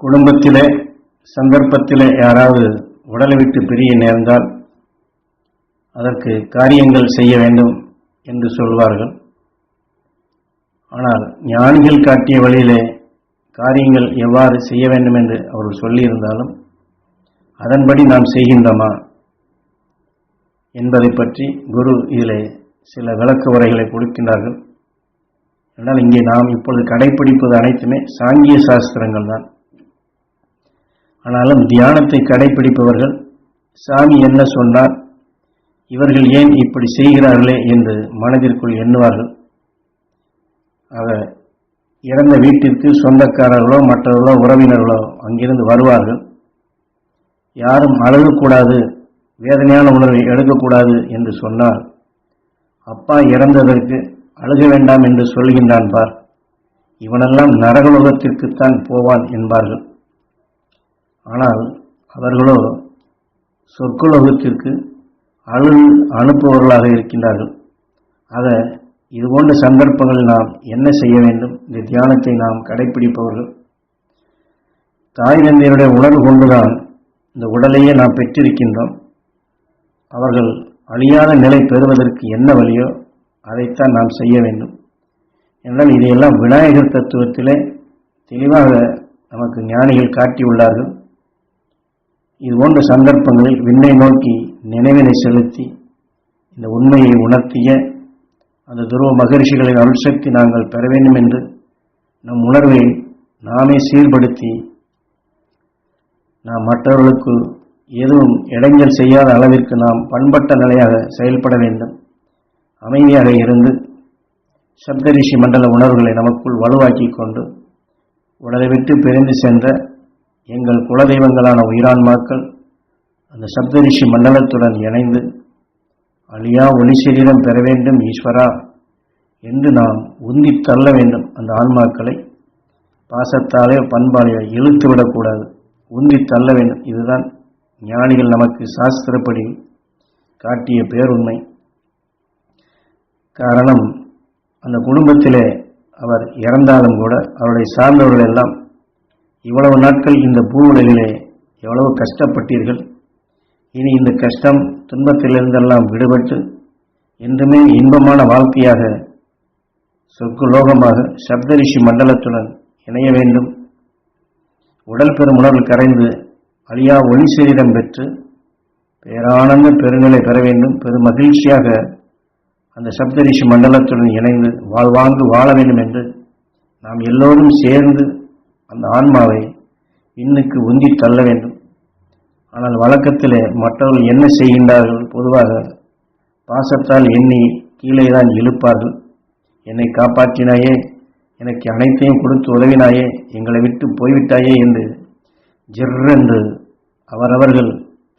குடும்பத்திலே சந்தர்ப்பத்திலே யாராவது உடலை விட்டு பிரிய நேர்ந்தால் அதற்கு காரியங்கள் செய்ய வேண்டும் என்று சொல்வார்கள். ஆனால் ஞானிகள் காட்டிய வழியிலே காரியங்கள் எவ்வாறு செய்ய வேண்டும் என்று அவர்கள் சொல்லியிருந்தாலும் அதன்படி நாம் செய்கின்றோமா என்பதை பற்றி குரு இதிலே சில விளக்க உரைகளை கொடுக்கின்றார்கள். ஆனால் இங்கே நாம் இப்பொழுது கடைபிடிப்பது அனைத்துமே சாங்கிய சாஸ்திரங்கள் தான். ஆனாலும் தியானத்தை கடைபிடிப்பவர்கள் சாமி என்ன சொன்னார், இவர்கள் ஏன் இப்படி செய்கிறார்களே என்று மனதிற்குள் எண்ணுவார்கள். ஆக இறந்த வீட்டிற்கு சொந்தக்காரர்களோ மற்றவர்களோ உறவினர்களோ அங்கிருந்து வருவார்கள். யாரும் அழுகக்கூடாது, வேதனையான உணர்வை எடுக்கக்கூடாது என்று சொன்னால், அப்பா இறந்ததற்கு அழுக வேண்டாம் என்று சொல்கின்றான் பார், இவனெல்லாம் நரகலோகத்திற்குத்தான் போவான் என்பார்கள். ஆனால் அவர்களோ சொர்க்கலோகத்திற்கு அனுப்புபவர்களாக இருக்கின்றார்கள். ஆக இதுபோன்ற சந்தர்ப்பங்களில் நாம் என்ன செய்ய வேண்டும்? இந்த தியானத்தை நாம் கடைபிடிப்பவர்கள் தாய் தந்தையருடைய உணர்வு கொண்டுதான் இந்த உடலையே நாம் பெற்றிருக்கின்றோம். அவர்கள் அழியாத நிலை பெறுவதற்கு என்ன வழியோ அதைத்தான் நாம் செய்ய வேண்டும். என்றால் இதையெல்லாம் விநாயகர் தத்துவத்திலே தெளிவாக நமக்கு ஞானிகள் காட்டியுள்ளார்கள். இதுபோன்ற சந்தர்ப்பங்களில் விண்ணை நோக்கி நினைவினை செலுத்தி இந்த உண்மையை உணர்த்திய அந்த துருவ மகரிஷிகளின் அருள்சக்தி நாங்கள் பெற வேண்டும் என்று நம் உணர்வை நாமே சீர்படுத்தி நாம் மற்றவர்களுக்கு எதுவும் இடைஞ்சல் செய்யாத அளவிற்கு நாம் பண்பட்ட நிலையாக செயல்பட வேண்டும். அமைதியாக இருந்து சப்தரிஷி மண்டல உணர்வுகளை நமக்குள் வலுவாக்கி கொண்டு உடலை விட்டு பிரிந்து சென்ற எங்கள் குலதெய்வங்களான உயிரான்மாக்கள் அந்த சப்தரிஷி மண்டலத்துடன் இணைந்து அழியா ஒளி சரீரம் பெற வேண்டும் ஈஸ்வரா என்று நாம் உந்தி தள்ள வேண்டும். அந்த ஆன்மாக்களை பாசத்தாலே பண்பாலே இழுத்துவிடக்கூடாது, உந்தி தள்ள வேண்டும். இதுதான் ஞானிகள் நமக்கு சாஸ்திரப்படி காட்டிய பேருண்மை. காரணம், அந்த குடும்பத்திலே அவர் இறந்தாலும் கூட அவருடைய சார்ந்தவர்கள் எல்லாம் இவ்வளவு நாட்கள் இந்த பூ உலகிலே எவ்வளவு கஷ்டப்பட்டீர்கள், இனி இந்த கஷ்டம் துன்பத்திலிருந்தெல்லாம் விடுபட்டு என்றுமே இன்பமான வாழ்க்கையாக சொர்க்கலோகமாக சப்தரிஷி மண்டலத்துடன் இணைய வேண்டும். உடல் பெறும் உணர்வு கரைந்து அழியா ஒளி சரீரம் பெற்று பேரானந்த பெருநிலை பெற வேண்டும். பெரும் மகிழ்ச்சியாக அந்த சப்தரிஷி மண்டலத்துடன் இணைந்து வாழ்வாங்கு வாழ வேண்டும் என்று நாம் எல்லோரும் சேர்ந்து அந்த ஆன்மாவை இன்னுக்கு உந்தி தள்ள வேண்டும். ஆனால் வழக்கத்திலே மற்றவர்கள் என்ன செய்கின்றார்கள்? பொதுவாக பாசத்தால் எண்ணி கீழே தான் இழுப்பார்கள். என்னை காப்பாற்றினாயே, எனக்கு அனைத்தையும் கொடுத்து உதவினாயே, எங்களை விட்டு போய்விட்டாயே என்று ஜிர்ரென்று அவரவர்கள்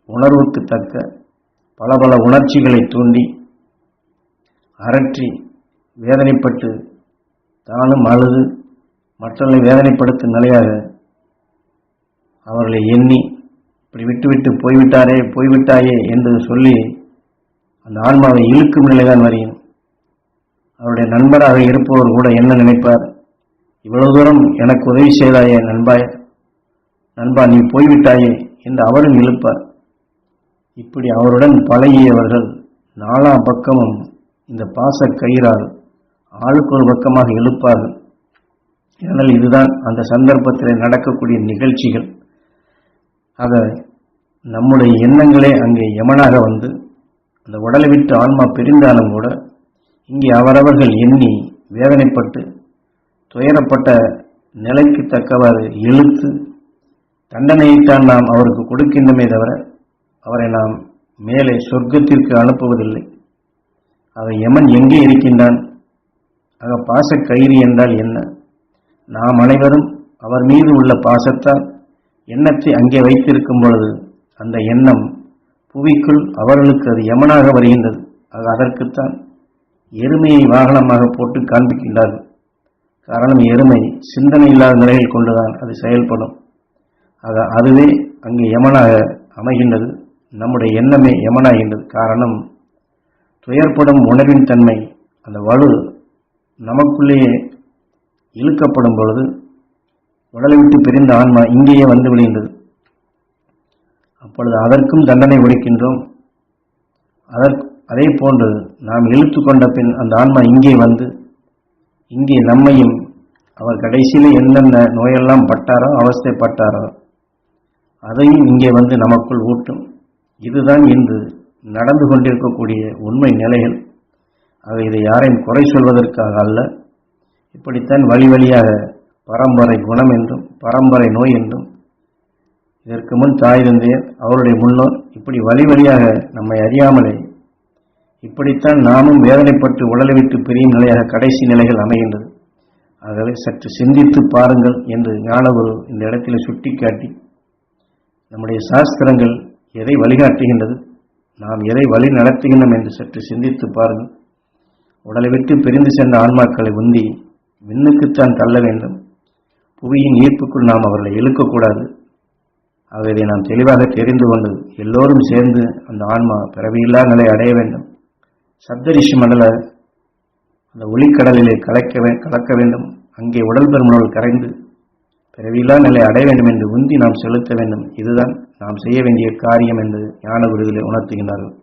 உணர்வுக்கு தக்க பல பல உணர்ச்சிகளை தூண்டி அரற்றி வேதனைப்பட்டு தானும் அழுது மற்றவர்களை வேதனைப்படுத்தும் நிலையாக அவர்களை எண்ணி இப்படி விட்டுவிட்டு போய்விட்டாயே என்று சொல்லி அந்த ஆன்மாவை இழுக்கும் நிலைதான் வரையும். அவருடைய நண்பராக இருப்பவர் கூட என்ன நினைப்பார்? இவ்வளவு தூரம் எனக்கு உதவி செய்தாயே நண்பா நீ போய்விட்டாயே என்று அவரும் இழுப்பார். இப்படி அவருடன் பழகியவர்கள் நாலா பக்கமும் இந்த பாச கயிறால் ஆளுக்கு ஒரு பக்கமாக இழுப்பார்கள். ஆனால் இதுதான் அந்த சந்தர்ப்பத்தில் நடக்கக்கூடிய நிகழ்ச்சிகள். ஆக நம்முடைய எண்ணங்களே அங்கே யமனாக வந்து அந்த உடலை விட்டு ஆன்மா பிரிந்தாலும் கூட இங்கே அவரவர்கள் எண்ணி வேதனைப்பட்டு துயரப்பட்ட நிலைக்கு தக்கவாறு இழுத்து தண்டனையைத்தான் நாம் அவருக்கு கொடுக்கின்றமே தவிர அவரை நாம் மேலே சொர்க்கத்திற்கு அனுப்புவதில்லை. ஆக யமன் எங்கே இருக்கின்றான்? ஆக பாச கயிறு என்றால் என்ன? நாம் அனைவரும் அவர் மீது உள்ள பாசத்தால் எண்ணத்தை அங்கே வைத்திருக்கும் பொழுது அந்த எண்ணம் புவிக்குள் அவர்களுக்கு அது யமனாக வருகின்றது. ஆக அதற்குத்தான் எருமையை வாகனமாக போட்டு காண்பிக்கின்றார்கள். காரணம், எருமை சிந்தனை இல்லாத நிலையில் கொண்டுதான் அது செயல்படும். ஆக அதுவே அங்கே யமனாக அமைகின்றது. நம்முடைய எண்ணமே யமனாகின்றது. காரணம், துயர்ப்படும் உணர்வின் தன்மை அந்த வலு நமக்குள்ளேயே இழுக்கப்படும் பொழுது உடலை விட்டு பிரிந்த ஆன்மா இங்கேயே வந்து விடுகின்றது. அப்பொழுது அதற்கும் தண்டனை கொடுக்கின்றோம். அதே போன்று நாம் இழுத்து கொண்ட பின் அந்த ஆன்மா இங்கே வந்து இங்கே நம்மையும் அவர் கடைசியில் என்னென்ன நோயெல்லாம் பட்டாரோ அவஸ்தைப்பட்டாரோ அதையும் இங்கே வந்து நமக்குள் ஊட்டும். இதுதான் இன்று நடந்து கொண்டிருக்கக்கூடிய உண்மை நிலைகள். ஆக இதை யாரையும் குறை சொல்வதற்காக அல்ல. இப்படித்தான் வழி வழியாக பரம்பரை குணம் என்றும் பரம்பரை நோய் என்றும், இதற்கு முன் தாய் தந்தையர் அவருடைய முன்னோர் இப்படி வழி வழியாக நம்மை அறியாமலே இப்படித்தான் நாமும் வேதனைப்பட்டு உடலை விட்டு பிரியும் நிலையாக கடைசி நிலைகள் அமைகின்றது. ஆகவே சற்று சிந்தித்து பாருங்கள் என்று ஞானகுரு இந்த இடத்திலே சுட்டிக்காட்டி, நம்முடைய சாஸ்திரங்கள் எதை வழிகாட்டுகின்றது, நாம் எதை வழி நடத்துகின்றோம் என்று சற்று சிந்தித்து பாருங்கள். உடலை விட்டு பிரிந்து சென்ற ஆன்மாக்களை உந்தி விண்ணுக்குத்தான் தள்ள வேண்டும். புவியின் ஈர்ப்புக்குள் நாம் அவர்களை இழுக்கக்கூடாது. ஆக இதை நாம் தெளிவாக தெரிந்து கொண்டு எல்லோரும் சேர்ந்து அந்த ஆன்மா பிறவியில்லா நிலை அடைய வேண்டும். சப்தரிஷி மண்டல அந்த ஒளிக்கடலிலே கலக்க வேண்டும். அங்கே உடல் பெருமளவில் கரைந்து பிறவியில்லா நிலை அடைய வேண்டும் என்று உந்தி நாம் செலுத்த வேண்டும். இதுதான் நாம் செய்ய வேண்டிய காரியம் என்று ஞான குருவிலே உணர்த்துகின்றார்கள்.